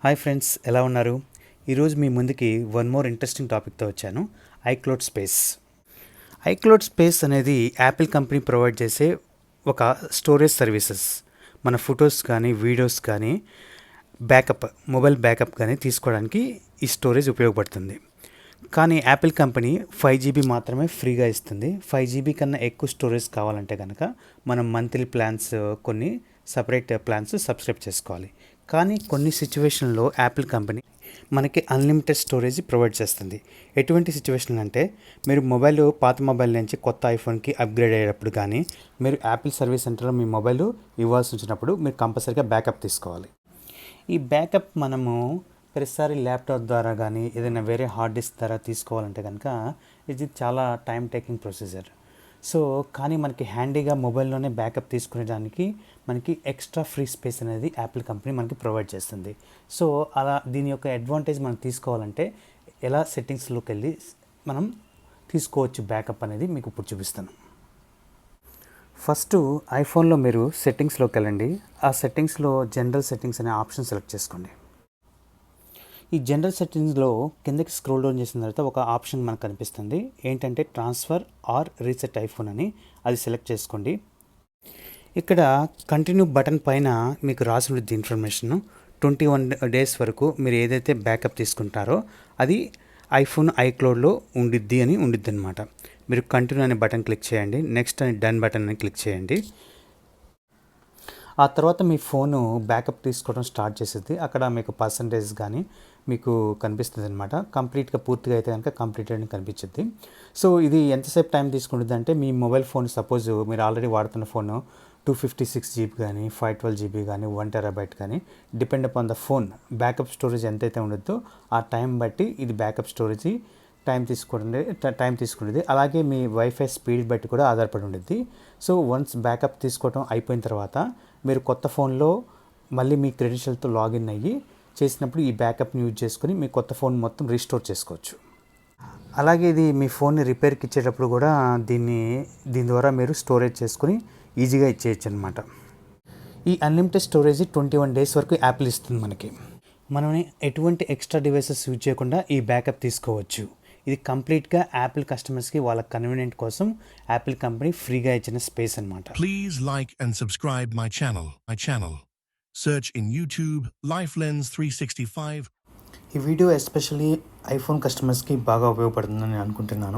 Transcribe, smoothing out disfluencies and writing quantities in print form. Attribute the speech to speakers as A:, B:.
A: Hi friends, ఎలా ఉన్నారు? ఈరోజు మీ ముందుకి వన్ మోర్ ఇంట్రెస్టింగ్ టాపిక్తో వచ్చాను. ICloud space. ఐక్లౌడ్ స్పేస్ అనేది యాపిల్ కంపెనీ ప్రొవైడ్ చేసే ఒక స్టోరేజ్ సర్వీసెస్. మన ఫొటోస్ కానీ వీడియోస్ కానీ మొబైల్ బ్యాకప్ కానీ తీసుకోవడానికి ఈ స్టోరేజ్ ఉపయోగపడుతుంది. కానీ యాపిల్ కంపెనీ 5 GB మాత్రమే ఫ్రీగా ఇస్తుంది. 5 GB కన్నా ఎక్కువ స్టోరేజ్ కావాలంటే కనుక మనం మంత్లీ ప్లాన్స్, కొన్ని సపరేట్ ప్లాన్స్ సబ్స్క్రైబ్ చేసుకోవాలి. కానీ కొన్ని సిచ్యువేషన్లో యాపిల్ కంపెనీ మనకి అన్లిమిటెడ్ స్టోరేజ్ ప్రొవైడ్ చేస్తుంది. ఎటువంటి సిచ్యువేషన్ అంటే, మీరు పాత మొబైల్ నుంచి కొత్త ఐఫోన్కి అప్గ్రేడ్ అయ్యేటప్పుడు కానీ, మీరు యాపిల్ సర్వీస్ సెంటర్లో మీ మొబైల్ ఇవ్వాల్సి వచ్చినప్పుడు మీరు కంపల్సరీగా బ్యాకప్ తీసుకోవాలి. ఈ బ్యాకప్ మనము ప్రతిసారి ల్యాప్టాప్ ద్వారా కానీ ఏదైనా వేరే హార్డ్ డిస్క్ ద్వారా తీసుకోవాలంటే కనుక ఇది చాలా టైం టేకింగ్ ప్రొసీజర్. కానీ మనకి హ్యాండీగా మొబైల్లోనే బ్యాకప్ తీసుకునేదానికి మనకి ఎక్స్ట్రా ఫ్రీ స్పేస్ అనేది యాపిల్ కంపెనీ మనకి ప్రొవైడ్ చేస్తుంది. అలా దీని యొక్క అడ్వాంటేజ్ మనం తీసుకోవాలంటే ఎలా సెట్టింగ్స్లోకి వెళ్ళి మనం తీసుకోవచ్చు బ్యాకప్ అనేది మీకు ఇప్పుడు చూపిస్తాను. ఫస్ట్ ఐఫోన్లో మీరు సెట్టింగ్స్లోకి వెళ్ళండి. ఆ సెట్టింగ్స్లో జనరల్ సెట్టింగ్స్ అనే ఆప్షన్ సెలెక్ట్ చేసుకోండి. ఈ జనరల్ సెట్టింగ్స్లో కిందకి స్క్రోల్ డౌన్ చేసిన తర్వాత ఒక ఆప్షన్ మనకు కనిపిస్తుంది. ఏంటంటే ట్రాన్స్ఫర్ ఆర్ రీసెట్ ఐఫోన్ అని. అది సెలెక్ట్ చేసుకోండి. ఇక్కడ కంటిన్యూ బటన్ పైన మీకు రాసి ఉంటుంది ఇన్ఫర్మేషన్. 21 days వరకు మీరు ఏదైతే బ్యాకప్ తీసుకుంటారో అది ఐఫోన్ ఐక్లౌడ్లో ఉండిద్ది అనమాట. మీరు కంటిన్యూ అనే బటన్ క్లిక్ చేయండి. నెక్స్ట్ అని డన్ బటన్ అని క్లిక్ చేయండి. ఆ తర్వాత మీ ఫోను బ్యాకప్ తీసుకోవడం స్టార్ట్ చేసేది. అక్కడ మీకు పర్సంటేజ్ కానీ మీకు కనిపిస్తుంది అనమాట. కంప్లీట్గా పూర్తిగా అయితే కనుక కంప్లీటెడ్ అని కనిపించింది. ఇది ఎంతసేపు టైం తీసుకుంటుంది అంటే, మీ మొబైల్ ఫోన్ సపోజ్ మీరు ఆల్రెడీ వాడుతున్న ఫోను 256 GB కానీ 512 GB కానీ 1 TB కానీ depend upon the phone backup storage ఎంతైతే ఉండొద్దో ఆ టైం బట్టి ఇది బ్యాకప్ స్టోరేజ్ టైం తీసుకుంటుంది. అలాగే మీ వైఫై స్పీడ్ బట్టి కూడా ఆధారపడి ఉంటుంది. వన్స్ బ్యాకప్ తీసుకోవడం అయిపోయిన తర్వాత మీరు కొత్త ఫోన్లో మళ్ళీ మీ క్రెడెన్షియల్తో లాగిన్ అయ్యి చేసినప్పుడు ఈ బ్యాకప్ని యూజ్ చేసుకుని మీ కొత్త ఫోన్ మొత్తం రీస్టోర్ చేసుకోవచ్చు. అలాగే ఇది మీ ఫోన్ని రిపేర్కి ఇచ్చేటప్పుడు కూడా దీని ద్వారా మీరు స్టోరేజ్ చేసుకుని ఈజీగా ఇచ్చేయచ్చు అనమాట. ఈ అన్లిమిటెడ్ స్టోరేజ్ 21 days వరకు యాపిల్ ఇస్తుంది మనకి. మనం ఎటువంటి ఎక్స్ట్రా డివైసెస్ యూజ్ చేయకుండా ఈ బ్యాకప్ తీసుకోవచ్చు. ఇది కంప్లీట్గా యాపిల్ కస్టమర్స్కి వాళ్ళ కన్వీనియంట్ కోసం యాపిల్ కంపెనీ ఫ్రీగా ఇచ్చిన స్పేస్ అనమాట.
B: Please like and subscribe my channel. Search in YouTube LifeLens 365.
A: ఈ వీడియో ఎస్పెషల్లీ ఐఫోన్ కస్టమర్స్కి బాగా ఉపయోగపడుతుందని అనుకుంటున్నాను.